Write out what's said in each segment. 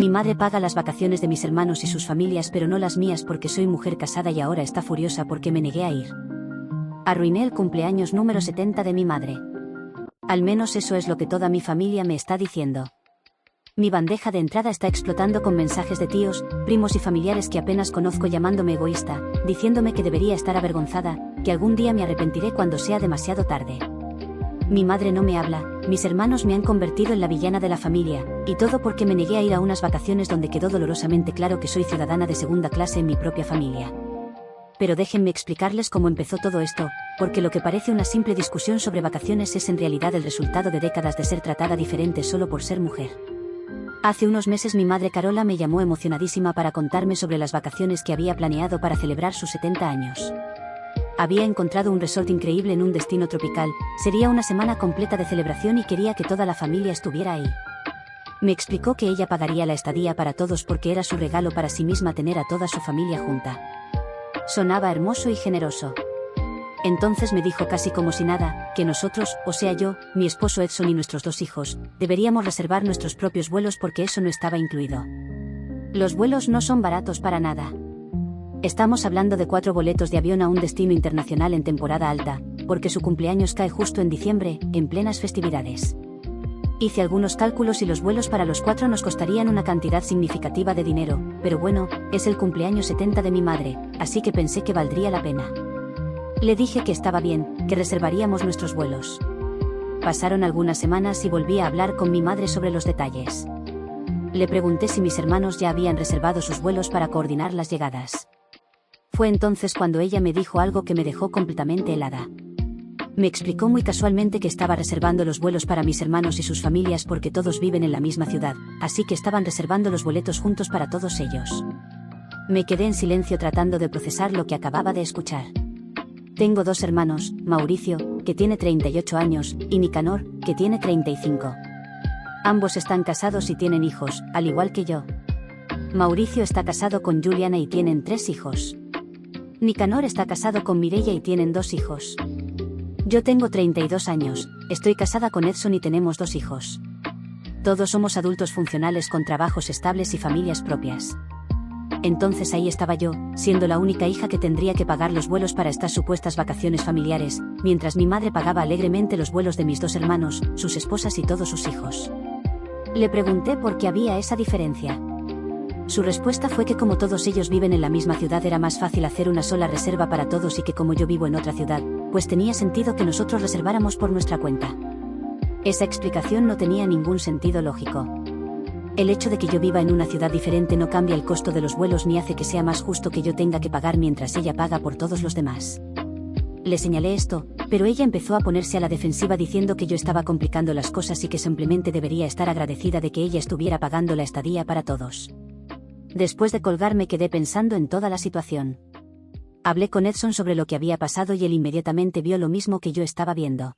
Mi madre paga las vacaciones de mis hermanos y sus familias, pero no las mías porque soy mujer casada y ahora está furiosa porque me negué a ir. Arruiné el cumpleaños número 70 de mi madre. Al menos eso es lo que toda mi familia me está diciendo. Mi bandeja de entrada está explotando con mensajes de tíos, primos y familiares que apenas conozco llamándome egoísta, diciéndome que debería estar avergonzada, que algún día me arrepentiré cuando sea demasiado tarde. Mi madre no me habla, mis hermanos me han convertido en la villana de la familia, y todo porque me negué a ir a unas vacaciones donde quedó dolorosamente claro que soy ciudadana de segunda clase en mi propia familia. Pero déjenme explicarles cómo empezó todo esto, porque lo que parece una simple discusión sobre vacaciones es en realidad el resultado de décadas de ser tratada diferente solo por ser mujer. Hace unos meses mi madre Carola me llamó emocionadísima para contarme sobre las vacaciones que había planeado para celebrar sus 70 años. Había encontrado un resort increíble en un destino tropical, sería una semana completa de celebración y quería que toda la familia estuviera ahí. Me explicó que ella pagaría la estadía para todos porque era su regalo para sí misma tener a toda su familia junta. Sonaba hermoso y generoso. Entonces me dijo casi como si nada, que nosotros, o sea yo, mi esposo Edson y nuestros 2 hijos, deberíamos reservar nuestros propios vuelos porque eso no estaba incluido. Los vuelos no son baratos para nada. Estamos hablando de 4 boletos de avión a un destino internacional en temporada alta, porque su cumpleaños cae justo en diciembre, en plenas festividades. Hice algunos cálculos y los vuelos para los 4 nos costarían una cantidad significativa de dinero, pero bueno, es el cumpleaños 70 de mi madre, así que pensé que valdría la pena. Le dije que estaba bien, que reservaríamos nuestros vuelos. Pasaron algunas semanas y volví a hablar con mi madre sobre los detalles. Le pregunté si mis hermanos ya habían reservado sus vuelos para coordinar las llegadas. Fue entonces cuando ella me dijo algo que me dejó completamente helada. Me explicó muy casualmente que estaba reservando los vuelos para mis hermanos y sus familias porque todos viven en la misma ciudad, así que estaban reservando los boletos juntos para todos ellos. Me quedé en silencio tratando de procesar lo que acababa de escuchar. Tengo 2 hermanos, Mauricio, que tiene 38 años, y Nicanor, que tiene 35. Ambos están casados y tienen hijos, al igual que yo. Mauricio está casado con Juliana y tienen 3 hijos. Nicanor está casado con Mireia y tienen 2 hijos. Yo tengo 32 años, estoy casada con Edson y tenemos 2 hijos. Todos somos adultos funcionales con trabajos estables y familias propias. Entonces ahí estaba yo, siendo la única hija que tendría que pagar los vuelos para estas supuestas vacaciones familiares, mientras mi madre pagaba alegremente los vuelos de mis 2 hermanos, sus esposas y todos sus hijos. Le pregunté por qué había esa diferencia. Su respuesta fue que como todos ellos viven en la misma ciudad era más fácil hacer una sola reserva para todos y que como yo vivo en otra ciudad, pues tenía sentido que nosotros reserváramos por nuestra cuenta. Esa explicación no tenía ningún sentido lógico. El hecho de que yo viva en una ciudad diferente no cambia el costo de los vuelos ni hace que sea más justo que yo tenga que pagar mientras ella paga por todos los demás. Le señalé esto, pero ella empezó a ponerse a la defensiva diciendo que yo estaba complicando las cosas y que simplemente debería estar agradecida de que ella estuviera pagando la estadía para todos. Después de colgar me quedé pensando en toda la situación. Hablé con Edson sobre lo que había pasado y él inmediatamente vio lo mismo que yo estaba viendo.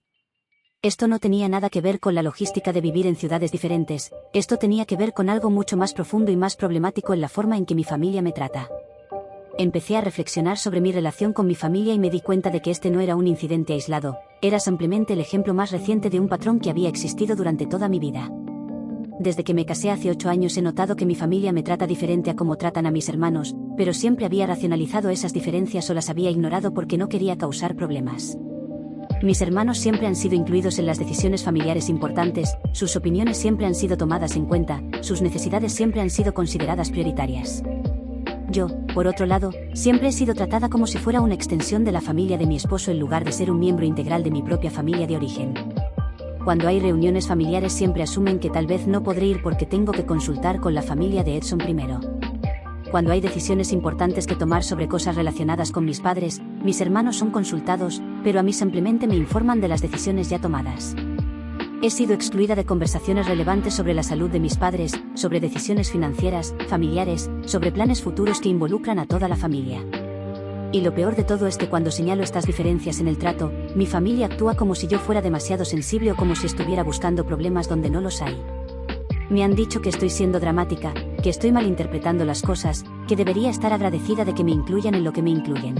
Esto no tenía nada que ver con la logística de vivir en ciudades diferentes, esto tenía que ver con algo mucho más profundo y más problemático en la forma en que mi familia me trata. Empecé a reflexionar sobre mi relación con mi familia y me di cuenta de que este no era un incidente aislado, era simplemente el ejemplo más reciente de un patrón que había existido durante toda mi vida. Desde que me casé hace 8 años he notado que mi familia me trata diferente a como tratan a mis hermanos, pero siempre había racionalizado esas diferencias o las había ignorado porque no quería causar problemas. Mis hermanos siempre han sido incluidos en las decisiones familiares importantes, sus opiniones siempre han sido tomadas en cuenta, sus necesidades siempre han sido consideradas prioritarias. Yo, por otro lado, siempre he sido tratada como si fuera una extensión de la familia de mi esposo en lugar de ser un miembro integral de mi propia familia de origen. Cuando hay reuniones familiares siempre asumen que tal vez no podré ir porque tengo que consultar con la familia de Edson primero. Cuando hay decisiones importantes que tomar sobre cosas relacionadas con mis padres, mis hermanos son consultados, pero a mí simplemente me informan de las decisiones ya tomadas. He sido excluida de conversaciones relevantes sobre la salud de mis padres, sobre decisiones financieras, familiares, sobre planes futuros que involucran a toda la familia. Y lo peor de todo es que cuando señalo estas diferencias en el trato, mi familia actúa como si yo fuera demasiado sensible o como si estuviera buscando problemas donde no los hay. Me han dicho que estoy siendo dramática, que estoy malinterpretando las cosas, que debería estar agradecida de que me incluyan en lo que me incluyen.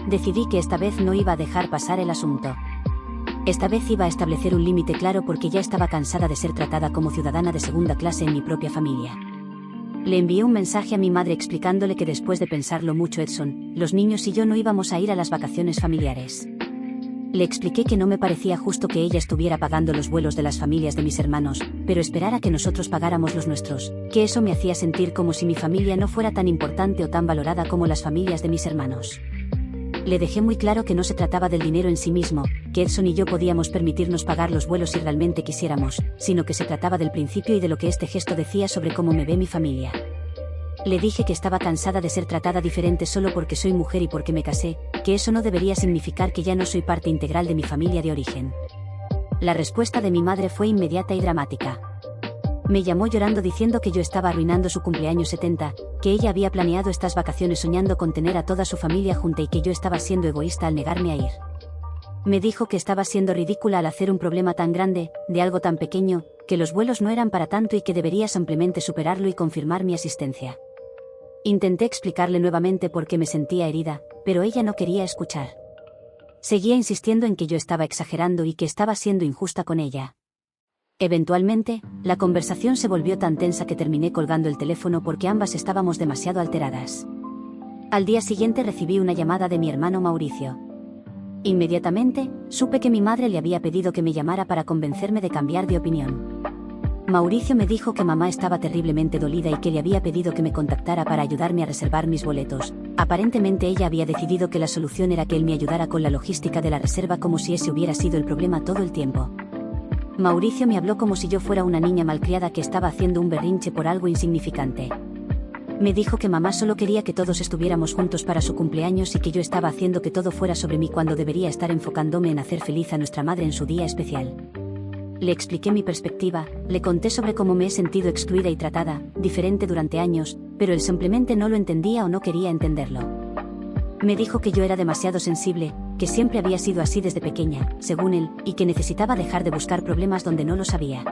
Decidí que esta vez no iba a dejar pasar el asunto. Esta vez iba a establecer un límite claro porque ya estaba cansada de ser tratada como ciudadana de segunda clase en mi propia familia. Le envié un mensaje a mi madre explicándole que después de pensarlo mucho Edson, los niños y yo no íbamos a ir a las vacaciones familiares. Le expliqué que no me parecía justo que ella estuviera pagando los vuelos de las familias de mis hermanos, pero esperar a que nosotros pagáramos los nuestros, que eso me hacía sentir como si mi familia no fuera tan importante o tan valorada como las familias de mis hermanos. Le dejé muy claro que no se trataba del dinero en sí mismo, que Edson y yo podíamos permitirnos pagar los vuelos si realmente quisiéramos, sino que se trataba del principio y de lo que este gesto decía sobre cómo me ve mi familia. Le dije que estaba cansada de ser tratada diferente solo porque soy mujer y porque me casé, que eso no debería significar que ya no soy parte integral de mi familia de origen. La respuesta de mi madre fue inmediata y dramática. Me llamó llorando diciendo que yo estaba arruinando su cumpleaños 70, que ella había planeado estas vacaciones soñando con tener a toda su familia junta y que yo estaba siendo egoísta al negarme a ir. Me dijo que estaba siendo ridícula al hacer un problema tan grande, de algo tan pequeño, que los vuelos no eran para tanto y que debería simplemente superarlo y confirmar mi asistencia. Intenté explicarle nuevamente por qué me sentía herida, pero ella no quería escuchar. Seguía insistiendo en que yo estaba exagerando y que estaba siendo injusta con ella. Eventualmente, la conversación se volvió tan tensa que terminé colgando el teléfono porque ambas estábamos demasiado alteradas. Al día siguiente recibí una llamada de mi hermano Mauricio. Inmediatamente, supe que mi madre le había pedido que me llamara para convencerme de cambiar de opinión. Mauricio me dijo que mamá estaba terriblemente dolida y que le había pedido que me contactara para ayudarme a reservar mis boletos. Aparentemente ella había decidido que la solución era que él me ayudara con la logística de la reserva como si ese hubiera sido el problema todo el tiempo. Mauricio me habló como si yo fuera una niña malcriada que estaba haciendo un berrinche por algo insignificante. Me dijo que mamá solo quería que todos estuviéramos juntos para su cumpleaños y que yo estaba haciendo que todo fuera sobre mí cuando debería estar enfocándome en hacer feliz a nuestra madre en su día especial. Le expliqué mi perspectiva, le conté sobre cómo me he sentido excluida y tratada, diferente durante años, pero él simplemente no lo entendía o no quería entenderlo. Me dijo que yo era demasiado sensible, que siempre había sido así desde pequeña, según él, y que necesitaba dejar de buscar problemas donde no los había.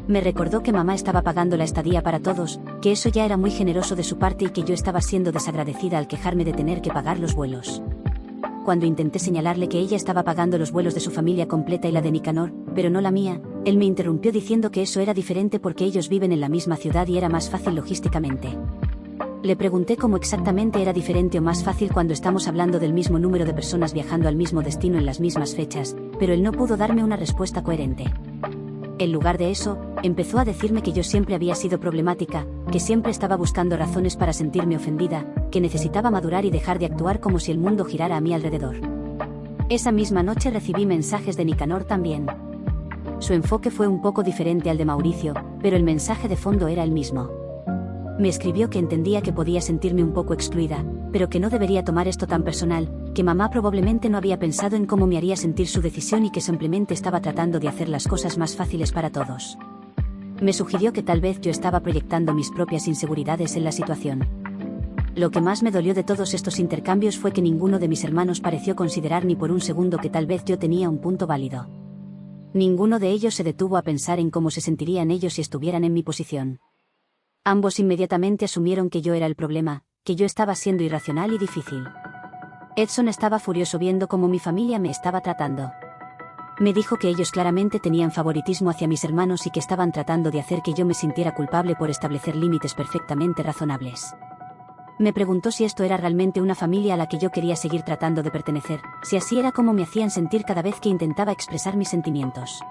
Me recordó que mamá estaba pagando la estadía para todos, que eso ya era muy generoso de su parte y que yo estaba siendo desagradecida al quejarme de tener que pagar los vuelos. Cuando intenté señalarle que ella estaba pagando los vuelos de su familia completa y la de Nicanor, pero no la mía, él me interrumpió diciendo que eso era diferente porque ellos viven en la misma ciudad y era más fácil logísticamente. Le pregunté cómo exactamente era diferente o más fácil cuando estamos hablando del mismo número de personas viajando al mismo destino en las mismas fechas, pero él no pudo darme una respuesta coherente. En lugar de eso, empezó a decirme que yo siempre había sido problemática, que siempre estaba buscando razones para sentirme ofendida, que necesitaba madurar y dejar de actuar como si el mundo girara a mi alrededor. Esa misma noche recibí mensajes de Nicanor también. Su enfoque fue un poco diferente al de Mauricio, pero el mensaje de fondo era el mismo. Me escribió que entendía que podía sentirme un poco excluida, pero que no debería tomar esto tan personal, que mamá probablemente no había pensado en cómo me haría sentir su decisión y que simplemente estaba tratando de hacer las cosas más fáciles para todos. Me sugirió que tal vez yo estaba proyectando mis propias inseguridades en la situación. Lo que más me dolió de todos estos intercambios fue que ninguno de mis hermanos pareció considerar ni por un segundo que tal vez yo tenía un punto válido. Ninguno de ellos se detuvo a pensar en cómo se sentirían ellos si estuvieran en mi posición. Ambos inmediatamente asumieron que yo era el problema, que yo estaba siendo irracional y difícil. Edson estaba furioso viendo cómo mi familia me estaba tratando. Me dijo que ellos claramente tenían favoritismo hacia mis hermanos y que estaban tratando de hacer que yo me sintiera culpable por establecer límites perfectamente razonables. Me preguntó si esto era realmente una familia a la que yo quería seguir tratando de pertenecer, si así era como me hacían sentir cada vez que intentaba expresar mis sentimientos.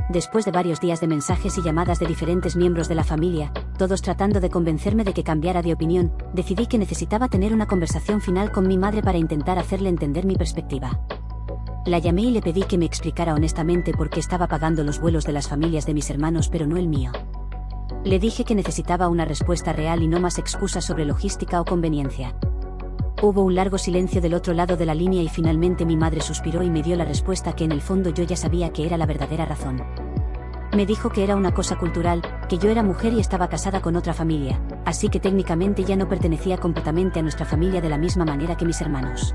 Después de varios días de mensajes y llamadas de diferentes miembros de la familia, todos tratando de convencerme de que cambiara de opinión, decidí que necesitaba tener una conversación final con mi madre para intentar hacerle entender mi perspectiva. La llamé y le pedí que me explicara honestamente por qué estaba pagando los vuelos de las familias de mis hermanos pero no el mío. Le dije que necesitaba una respuesta real y no más excusas sobre logística o conveniencia. Hubo un largo silencio del otro lado de la línea y finalmente mi madre suspiró y me dio la respuesta que en el fondo yo ya sabía que era la verdadera razón. Me dijo que era una cosa cultural, que yo era mujer y estaba casada con otra familia, así que técnicamente ya no pertenecía completamente a nuestra familia de la misma manera que mis hermanos.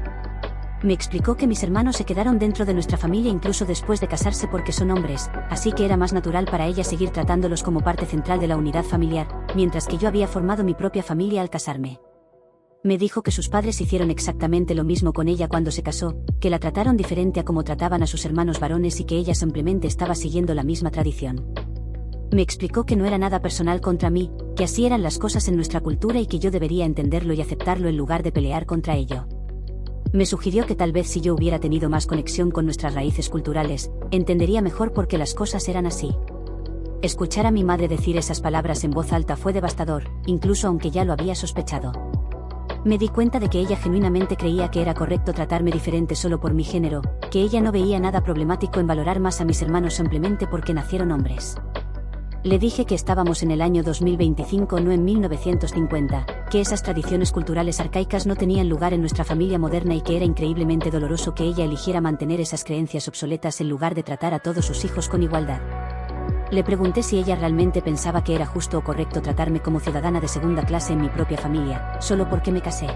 Me explicó que mis hermanos se quedaron dentro de nuestra familia incluso después de casarse porque son hombres, así que era más natural para ella seguir tratándolos como parte central de la unidad familiar, mientras que yo había formado mi propia familia al casarme. Me dijo que sus padres hicieron exactamente lo mismo con ella cuando se casó, que la trataron diferente a como trataban a sus hermanos varones y que ella simplemente estaba siguiendo la misma tradición. Me explicó que no era nada personal contra mí, que así eran las cosas en nuestra cultura y que yo debería entenderlo y aceptarlo en lugar de pelear contra ello. Me sugirió que tal vez si yo hubiera tenido más conexión con nuestras raíces culturales, entendería mejor por qué las cosas eran así. Escuchar a mi madre decir esas palabras en voz alta fue devastador, incluso aunque ya lo había sospechado. Me di cuenta de que ella genuinamente creía que era correcto tratarme diferente solo por mi género, que ella no veía nada problemático en valorar más a mis hermanos simplemente porque nacieron hombres. Le dije que estábamos en el año 2025, no en 1950, que esas tradiciones culturales arcaicas no tenían lugar en nuestra familia moderna y que era increíblemente doloroso que ella eligiera mantener esas creencias obsoletas en lugar de tratar a todos sus hijos con igualdad. Le pregunté si ella realmente pensaba que era justo o correcto tratarme como ciudadana de segunda clase en mi propia familia, solo porque me casé.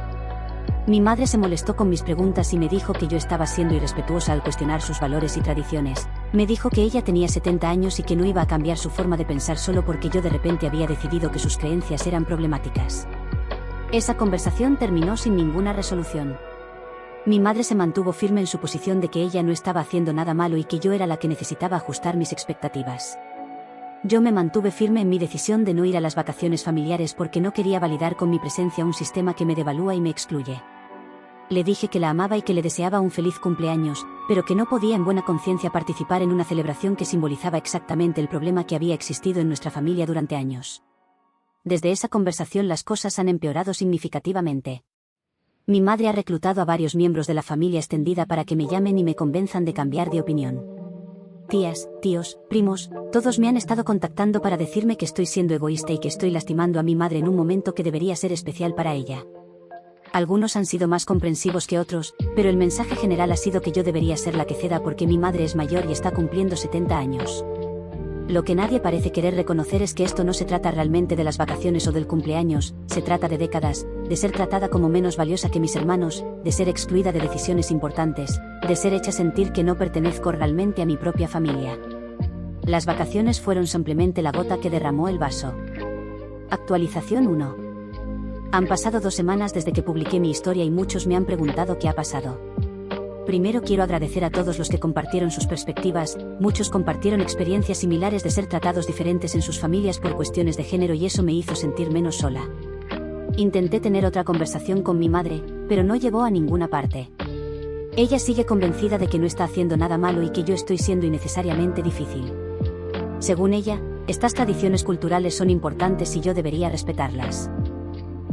Mi madre se molestó con mis preguntas y me dijo que yo estaba siendo irrespetuosa al cuestionar sus valores y tradiciones. Me dijo que ella tenía 70 años y que no iba a cambiar su forma de pensar solo porque yo de repente había decidido que sus creencias eran problemáticas. Esa conversación terminó sin ninguna resolución. Mi madre se mantuvo firme en su posición de que ella no estaba haciendo nada malo y que yo era la que necesitaba ajustar mis expectativas. Yo me mantuve firme en mi decisión de no ir a las vacaciones familiares porque no quería validar con mi presencia un sistema que me devalúa y me excluye. Le dije que la amaba y que le deseaba un feliz cumpleaños, pero que no podía en buena conciencia participar en una celebración que simbolizaba exactamente el problema que había existido en nuestra familia durante años. Desde esa conversación las cosas han empeorado significativamente. Mi madre ha reclutado a varios miembros de la familia extendida para que me llamen y me convenzan de cambiar de opinión. Tías, tíos, primos, todos me han estado contactando para decirme que estoy siendo egoísta y que estoy lastimando a mi madre en un momento que debería ser especial para ella. Algunos han sido más comprensivos que otros, pero el mensaje general ha sido que yo debería ser la que ceda porque mi madre es mayor y está cumpliendo 70 años. Lo que nadie parece querer reconocer es que esto no se trata realmente de las vacaciones o del cumpleaños, se trata de décadas, de ser tratada como menos valiosa que mis hermanos, de ser excluida de decisiones importantes, de ser hecha sentir que no pertenezco realmente a mi propia familia. Las vacaciones fueron simplemente la gota que derramó el vaso. Actualización 1. Han pasado 2 semanas desde que publiqué mi historia y muchos me han preguntado qué ha pasado. Primero quiero agradecer a todos los que compartieron sus perspectivas, muchos compartieron experiencias similares de ser tratados diferentes en sus familias por cuestiones de género y eso me hizo sentir menos sola. Intenté tener otra conversación con mi madre, pero no llevó a ninguna parte. Ella sigue convencida de que no está haciendo nada malo y que yo estoy siendo innecesariamente difícil. Según ella, estas tradiciones culturales son importantes y yo debería respetarlas.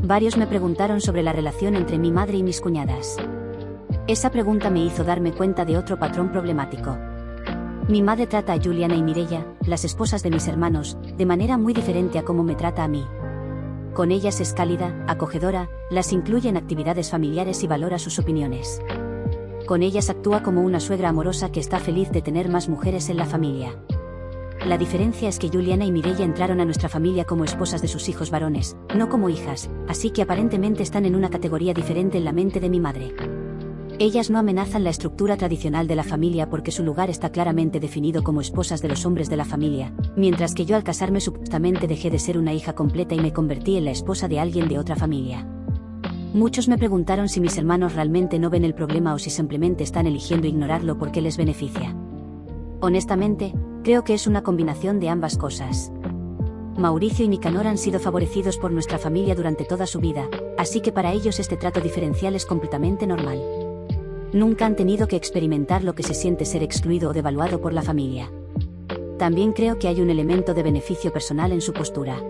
Varios me preguntaron sobre la relación entre mi madre y mis cuñadas. Esa pregunta me hizo darme cuenta de otro patrón problemático. Mi madre trata a Juliana y Mireia, las esposas de mis hermanos, de manera muy diferente a cómo me trata a mí. Con ellas es cálida, acogedora, las incluye en actividades familiares y valora sus opiniones. Con ellas actúa como una suegra amorosa que está feliz de tener más mujeres en la familia. La diferencia es que Juliana y Mireia entraron a nuestra familia como esposas de sus hijos varones, no como hijas, así que aparentemente están en una categoría diferente en la mente de mi madre. Ellas no amenazan la estructura tradicional de la familia porque su lugar está claramente definido como esposas de los hombres de la familia, mientras que yo al casarme supuestamente dejé de ser una hija completa y me convertí en la esposa de alguien de otra familia. Muchos me preguntaron si mis hermanos realmente no ven el problema o si simplemente están eligiendo ignorarlo porque les beneficia. Honestamente, creo que es una combinación de ambas cosas. Mauricio y Nicanor han sido favorecidos por nuestra familia durante toda su vida, así que para ellos este trato diferencial es completamente normal. Nunca han tenido que experimentar lo que se siente ser excluido o devaluado por la familia. También creo que hay un elemento de beneficio personal en su postura.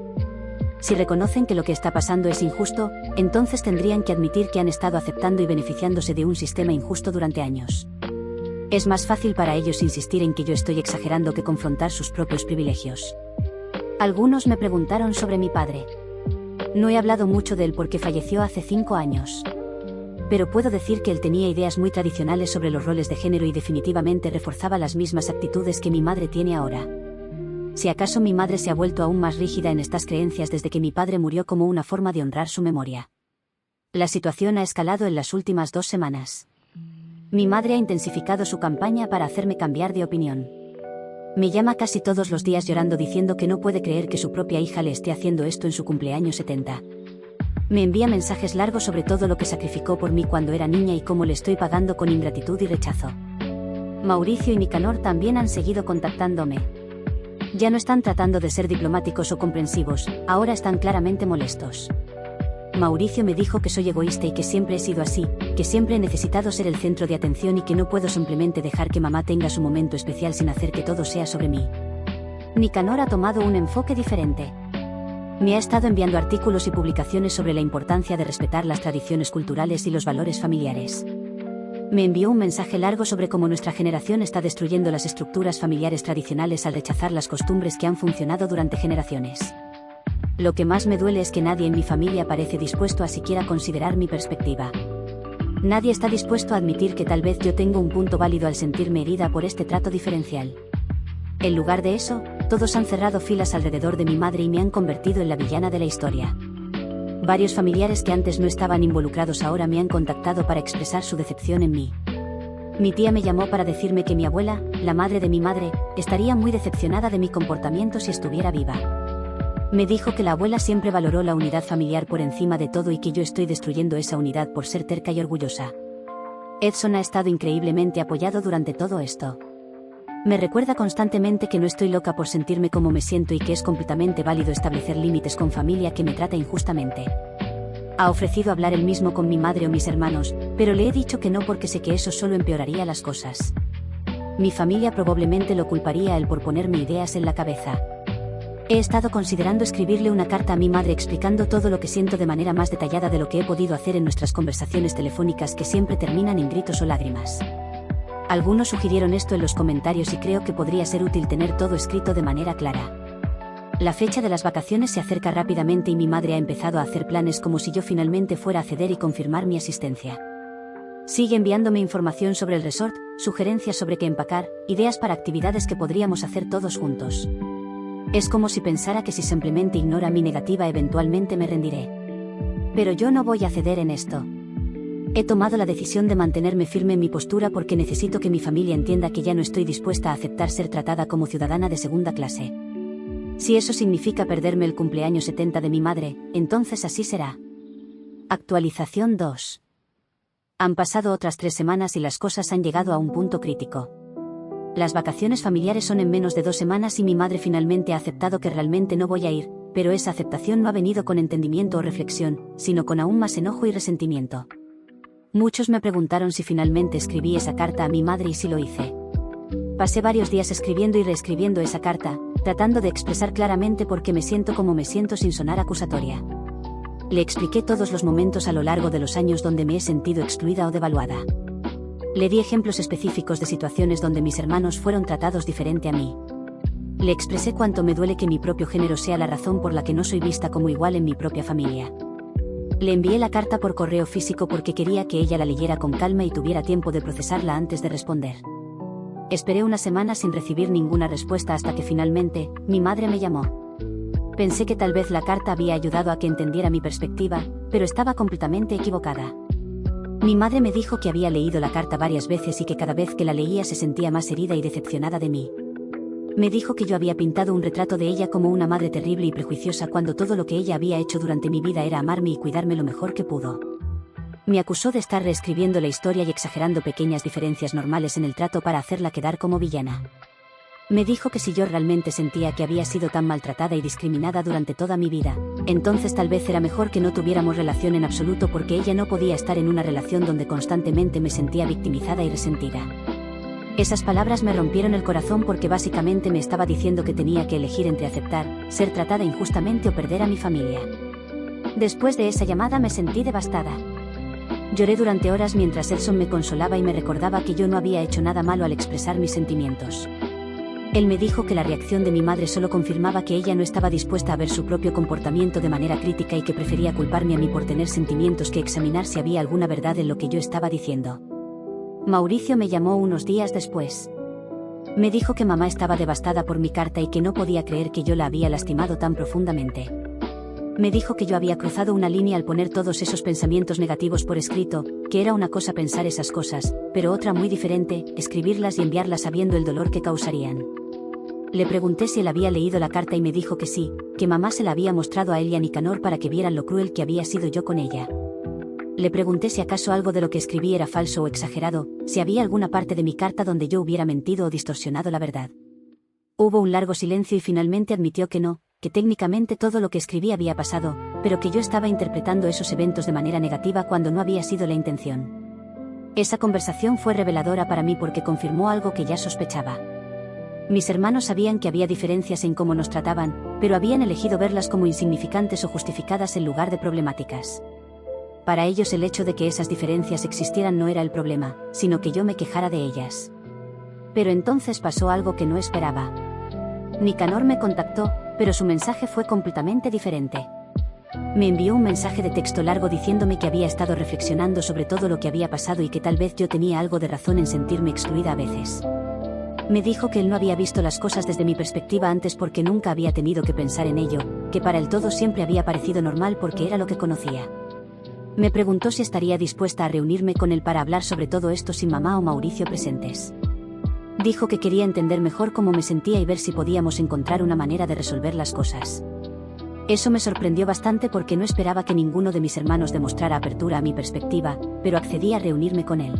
Si reconocen que lo que está pasando es injusto, entonces tendrían que admitir que han estado aceptando y beneficiándose de un sistema injusto durante años. Es más fácil para ellos insistir en que yo estoy exagerando que confrontar sus propios privilegios. Algunos me preguntaron sobre mi padre. No he hablado mucho de él porque falleció hace 5 años. Pero puedo decir que él tenía ideas muy tradicionales sobre los roles de género y definitivamente reforzaba las mismas actitudes que mi madre tiene ahora. Si acaso mi madre se ha vuelto aún más rígida en estas creencias desde que mi padre murió como una forma de honrar su memoria. La situación ha escalado en las últimas 2 semanas. Mi madre ha intensificado su campaña para hacerme cambiar de opinión. Me llama casi todos los días llorando diciendo que no puede creer que su propia hija le esté haciendo esto en su cumpleaños 70. Me envía mensajes largos sobre todo lo que sacrificó por mí cuando era niña y cómo le estoy pagando con ingratitud y rechazo. Mauricio y Nicanor también han seguido contactándome. Ya no están tratando de ser diplomáticos o comprensivos, ahora están claramente molestos. Mauricio me dijo que soy egoísta y que siempre he sido así, que siempre he necesitado ser el centro de atención y que no puedo simplemente dejar que mamá tenga su momento especial sin hacer que todo sea sobre mí. Nicanor ha tomado un enfoque diferente. Me ha estado enviando artículos y publicaciones sobre la importancia de respetar las tradiciones culturales y los valores familiares. Me envió un mensaje largo sobre cómo nuestra generación está destruyendo las estructuras familiares tradicionales al rechazar las costumbres que han funcionado durante generaciones. Lo que más me duele es que nadie en mi familia parece dispuesto a siquiera considerar mi perspectiva. Nadie está dispuesto a admitir que tal vez yo tengo un punto válido al sentirme herida por este trato diferencial. En lugar de eso, todos han cerrado filas alrededor de mi madre y me han convertido en la villana de la historia. Varios familiares que antes no estaban involucrados ahora me han contactado para expresar su decepción en mí. Mi tía me llamó para decirme que mi abuela, la madre de mi madre, estaría muy decepcionada de mi comportamiento si estuviera viva. Me dijo que la abuela siempre valoró la unidad familiar por encima de todo y que yo estoy destruyendo esa unidad por ser terca y orgullosa. Edson ha estado increíblemente apoyado durante todo esto. Me recuerda constantemente que no estoy loca por sentirme como me siento y que es completamente válido establecer límites con familia que me trata injustamente. Ha ofrecido hablar él mismo con mi madre o mis hermanos, pero le he dicho que no porque sé que eso solo empeoraría las cosas. Mi familia probablemente lo culparía a él por ponerme ideas en la cabeza. He estado considerando escribirle una carta a mi madre explicando todo lo que siento de manera más detallada de lo que he podido hacer en nuestras conversaciones telefónicas que siempre terminan en gritos o lágrimas. Algunos sugirieron esto en los comentarios y creo que podría ser útil tener todo escrito de manera clara. La fecha de las vacaciones se acerca rápidamente y mi madre ha empezado a hacer planes como si yo finalmente fuera a ceder y confirmar mi asistencia. Sigue enviándome información sobre el resort, sugerencias sobre qué empacar, ideas para actividades que podríamos hacer todos juntos. Es como si pensara que si simplemente ignora mi negativa eventualmente me rendiré. Pero yo no voy a ceder en esto. He tomado la decisión de mantenerme firme en mi postura porque necesito que mi familia entienda que ya no estoy dispuesta a aceptar ser tratada como ciudadana de segunda clase. Si eso significa perderme el cumpleaños 70 de mi madre, entonces así será. Actualización 2. Han pasado otras 3 semanas y las cosas han llegado a un punto crítico. Las vacaciones familiares son en menos de 2 semanas y mi madre finalmente ha aceptado que realmente no voy a ir, pero esa aceptación no ha venido con entendimiento o reflexión, sino con aún más enojo y resentimiento. Muchos me preguntaron si finalmente escribí esa carta a mi madre y si lo hice. Pasé varios días escribiendo y reescribiendo esa carta, tratando de expresar claramente por qué me siento como me siento sin sonar acusatoria. Le expliqué todos los momentos a lo largo de los años donde me he sentido excluida o devaluada. Le di ejemplos específicos de situaciones donde mis hermanos fueron tratados diferente a mí. Le expresé cuánto me duele que mi propio género sea la razón por la que no soy vista como igual en mi propia familia. Le envié la carta por correo físico porque quería que ella la leyera con calma y tuviera tiempo de procesarla antes de responder. Esperé una semana sin recibir ninguna respuesta hasta que finalmente, mi madre me llamó. Pensé que tal vez la carta había ayudado a que entendiera mi perspectiva, pero estaba completamente equivocada. Mi madre me dijo que había leído la carta varias veces y que cada vez que la leía se sentía más herida y decepcionada de mí. Me dijo que yo había pintado un retrato de ella como una madre terrible y prejuiciosa cuando todo lo que ella había hecho durante mi vida era amarme y cuidarme lo mejor que pudo. Me acusó de estar reescribiendo la historia y exagerando pequeñas diferencias normales en el trato para hacerla quedar como villana. Me dijo que si yo realmente sentía que había sido tan maltratada y discriminada durante toda mi vida, entonces tal vez era mejor que no tuviéramos relación en absoluto porque ella no podía estar en una relación donde constantemente me sentía victimizada y resentida. Esas palabras me rompieron el corazón porque básicamente me estaba diciendo que tenía que elegir entre aceptar, ser tratada injustamente o perder a mi familia. Después de esa llamada me sentí devastada. Lloré durante horas mientras Edson me consolaba y me recordaba que yo no había hecho nada malo al expresar mis sentimientos. Él me dijo que la reacción de mi madre solo confirmaba que ella no estaba dispuesta a ver su propio comportamiento de manera crítica y que prefería culparme a mí por tener sentimientos que examinar si había alguna verdad en lo que yo estaba diciendo. Mauricio me llamó unos días después. Me dijo que mamá estaba devastada por mi carta y que no podía creer que yo la había lastimado tan profundamente. Me dijo que yo había cruzado una línea al poner todos esos pensamientos negativos por escrito, que era una cosa pensar esas cosas, pero otra muy diferente, escribirlas y enviarlas sabiendo el dolor que causarían. Le pregunté si él había leído la carta y me dijo que sí, que mamá se la había mostrado a él y a Nicanor para que vieran lo cruel que había sido yo con ella. Le pregunté si acaso algo de lo que escribí era falso o exagerado, si había alguna parte de mi carta donde yo hubiera mentido o distorsionado la verdad. Hubo un largo silencio y finalmente admitió que no, que técnicamente todo lo que escribí había pasado, pero que yo estaba interpretando esos eventos de manera negativa cuando no había sido la intención. Esa conversación fue reveladora para mí porque confirmó algo que ya sospechaba. Mis hermanos sabían que había diferencias en cómo nos trataban, pero habían elegido verlas como insignificantes o justificadas en lugar de problemáticas. Para ellos el hecho de que esas diferencias existieran no era el problema, sino que yo me quejara de ellas. Pero entonces pasó algo que no esperaba. Nicanor me contactó, pero su mensaje fue completamente diferente. Me envió un mensaje de texto largo diciéndome que había estado reflexionando sobre todo lo que había pasado y que tal vez yo tenía algo de razón en sentirme excluida a veces. Me dijo que él no había visto las cosas desde mi perspectiva antes porque nunca había tenido que pensar en ello, que para él todo siempre había parecido normal porque era lo que conocía. Me preguntó si estaría dispuesta a reunirme con él para hablar sobre todo esto sin mamá o Mauricio presentes. Dijo que quería entender mejor cómo me sentía y ver si podíamos encontrar una manera de resolver las cosas. Eso me sorprendió bastante porque no esperaba que ninguno de mis hermanos demostrara apertura a mi perspectiva, pero accedí a reunirme con él.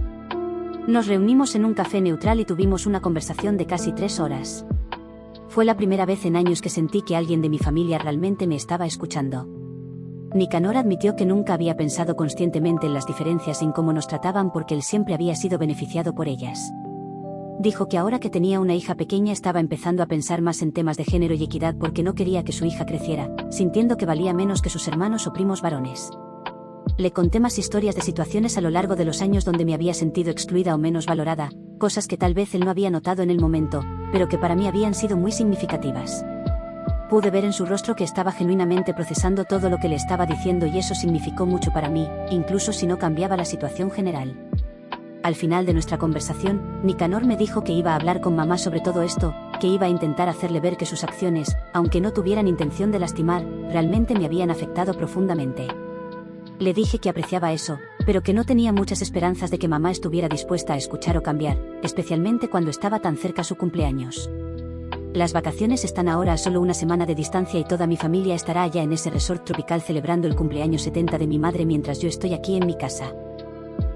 Nos reunimos en un café neutral y tuvimos una conversación de casi 3 horas. Fue la primera vez en años que sentí que alguien de mi familia realmente me estaba escuchando. Nicanor admitió que nunca había pensado conscientemente en las diferencias en cómo nos trataban porque él siempre había sido beneficiado por ellas. Dijo que ahora que tenía una hija pequeña estaba empezando a pensar más en temas de género y equidad porque no quería que su hija creciera, sintiendo que valía menos que sus hermanos o primos varones. Le conté más historias de situaciones a lo largo de los años donde me había sentido excluida o menos valorada, cosas que tal vez él no había notado en el momento, pero que para mí habían sido muy significativas. Pude ver en su rostro que estaba genuinamente procesando todo lo que le estaba diciendo y eso significó mucho para mí, incluso si no cambiaba la situación general. Al final de nuestra conversación, Nicanor me dijo que iba a hablar con mamá sobre todo esto, que iba a intentar hacerle ver que sus acciones, aunque no tuvieran intención de lastimar, realmente me habían afectado profundamente. Le dije que apreciaba eso, pero que no tenía muchas esperanzas de que mamá estuviera dispuesta a escuchar o cambiar, especialmente cuando estaba tan cerca su cumpleaños. Las vacaciones están ahora a solo una semana de distancia y toda mi familia estará allá en ese resort tropical celebrando el cumpleaños 70 de mi madre mientras yo estoy aquí en mi casa.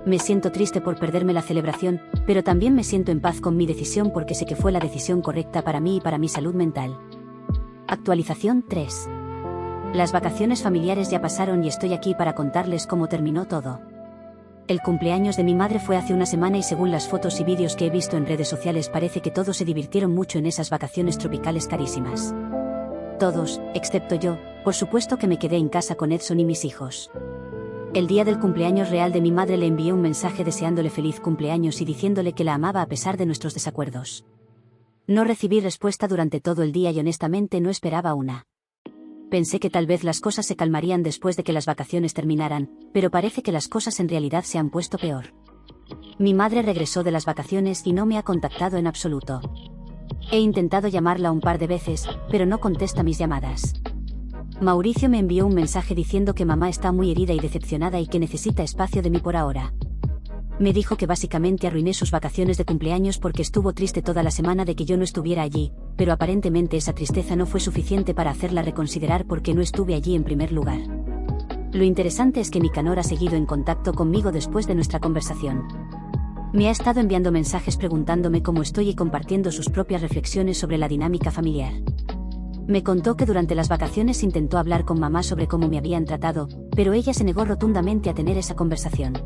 Me siento triste por perderme la celebración, pero también me siento en paz con mi decisión porque sé que fue la decisión correcta para mí y para mi salud mental. Actualización 3. Las vacaciones familiares ya pasaron y estoy aquí para contarles cómo terminó todo. El cumpleaños de mi madre fue hace una semana y según las fotos y vídeos que he visto en redes sociales parece que todos se divirtieron mucho en esas vacaciones tropicales carísimas. Todos, excepto yo, por supuesto que me quedé en casa con Edson y mis hijos. El día del cumpleaños real de mi madre le envié un mensaje deseándole feliz cumpleaños y diciéndole que la amaba a pesar de nuestros desacuerdos. No recibí respuesta durante todo el día y honestamente no esperaba una. Pensé que tal vez las cosas se calmarían después de que las vacaciones terminaran, pero parece que las cosas en realidad se han puesto peor. Mi madre regresó de las vacaciones y no me ha contactado en absoluto. He intentado llamarla un par de veces, pero no contesta mis llamadas. Mauricio me envió un mensaje diciendo que mamá está muy herida y decepcionada y que necesita espacio de mí por ahora. Me dijo que básicamente arruiné sus vacaciones de cumpleaños porque estuvo triste toda la semana de que yo no estuviera allí, pero aparentemente esa tristeza no fue suficiente para hacerla reconsiderar porque no estuve allí en primer lugar. Lo interesante es que Nicanor ha seguido en contacto conmigo después de nuestra conversación. Me ha estado enviando mensajes preguntándome cómo estoy y compartiendo sus propias reflexiones sobre la dinámica familiar. Me contó que durante las vacaciones intentó hablar con mamá sobre cómo me habían tratado, pero ella se negó rotundamente a tener esa conversación.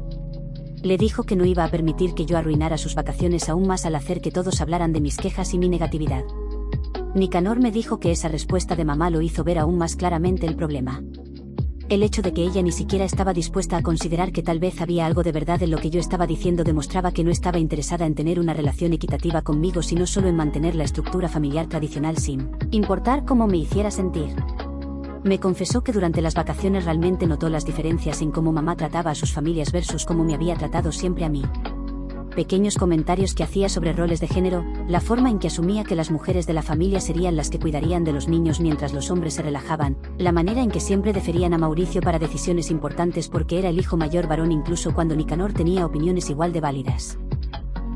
Le dijo que no iba a permitir que yo arruinara sus vacaciones aún más al hacer que todos hablaran de mis quejas y mi negatividad. Nicanor me dijo que esa respuesta de mamá lo hizo ver aún más claramente el problema. El hecho de que ella ni siquiera estaba dispuesta a considerar que tal vez había algo de verdad en lo que yo estaba diciendo demostraba que no estaba interesada en tener una relación equitativa conmigo sino solo en mantener la estructura familiar tradicional sin importar cómo me hiciera sentir. Me confesó que durante las vacaciones realmente notó las diferencias en cómo mamá trataba a sus familias versus cómo me había tratado siempre a mí. Pequeños comentarios que hacía sobre roles de género, la forma en que asumía que las mujeres de la familia serían las que cuidarían de los niños mientras los hombres se relajaban, la manera en que siempre deferían a Mauricio para decisiones importantes porque era el hijo mayor varón incluso cuando Nicanor tenía opiniones igual de válidas.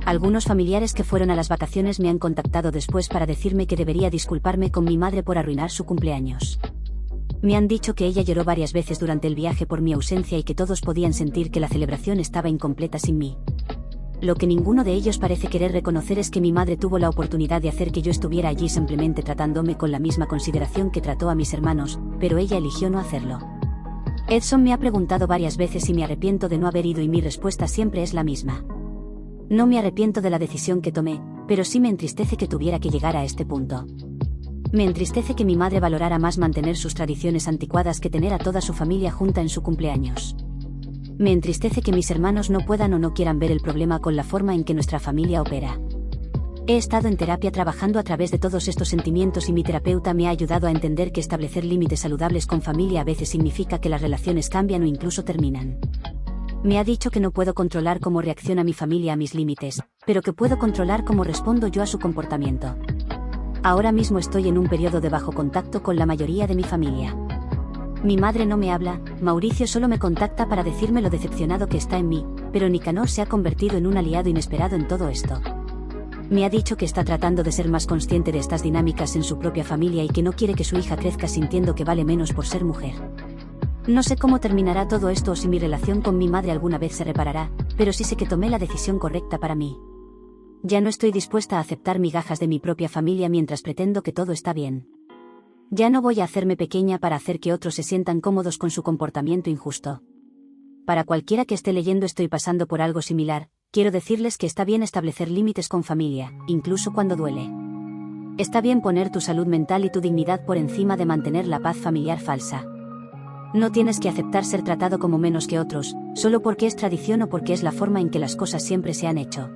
Algunos familiares que fueron a las vacaciones me han contactado después para decirme que debería disculparme con mi madre por arruinar su cumpleaños. Me han dicho que ella lloró varias veces durante el viaje por mi ausencia y que todos podían sentir que la celebración estaba incompleta sin mí. Lo que ninguno de ellos parece querer reconocer es que mi madre tuvo la oportunidad de hacer que yo estuviera allí simplemente tratándome con la misma consideración que trató a mis hermanos, pero ella eligió no hacerlo. Edson me ha preguntado varias veces si me arrepiento de no haber ido y mi respuesta siempre es la misma. No me arrepiento de la decisión que tomé, pero sí me entristece que tuviera que llegar a este punto. Me entristece que mi madre valorara más mantener sus tradiciones anticuadas que tener a toda su familia junta en su cumpleaños. Me entristece que mis hermanos no puedan o no quieran ver el problema con la forma en que nuestra familia opera. He estado en terapia trabajando a través de todos estos sentimientos y mi terapeuta me ha ayudado a entender que establecer límites saludables con familia a veces significa que las relaciones cambian o incluso terminan. Me ha dicho que no puedo controlar cómo reacciona mi familia a mis límites, pero que puedo controlar cómo respondo yo a su comportamiento. Ahora mismo estoy en un periodo de bajo contacto con la mayoría de mi familia. Mi madre no me habla, Mauricio solo me contacta para decirme lo decepcionado que está en mí, pero Nicanor se ha convertido en un aliado inesperado en todo esto. Me ha dicho que está tratando de ser más consciente de estas dinámicas en su propia familia y que no quiere que su hija crezca sintiendo que vale menos por ser mujer. No sé cómo terminará todo esto o si mi relación con mi madre alguna vez se reparará, pero sí sé que tomé la decisión correcta para mí. Ya no estoy dispuesta a aceptar migajas de mi propia familia mientras pretendo que todo está bien. Ya no voy a hacerme pequeña para hacer que otros se sientan cómodos con su comportamiento injusto. Para cualquiera que esté leyendo estoy pasando por algo similar, quiero decirles que está bien establecer límites con familia, incluso cuando duele. Está bien poner tu salud mental y tu dignidad por encima de mantener la paz familiar falsa. No tienes que aceptar ser tratado como menos que otros, solo porque es tradición o porque es la forma en que las cosas siempre se han hecho.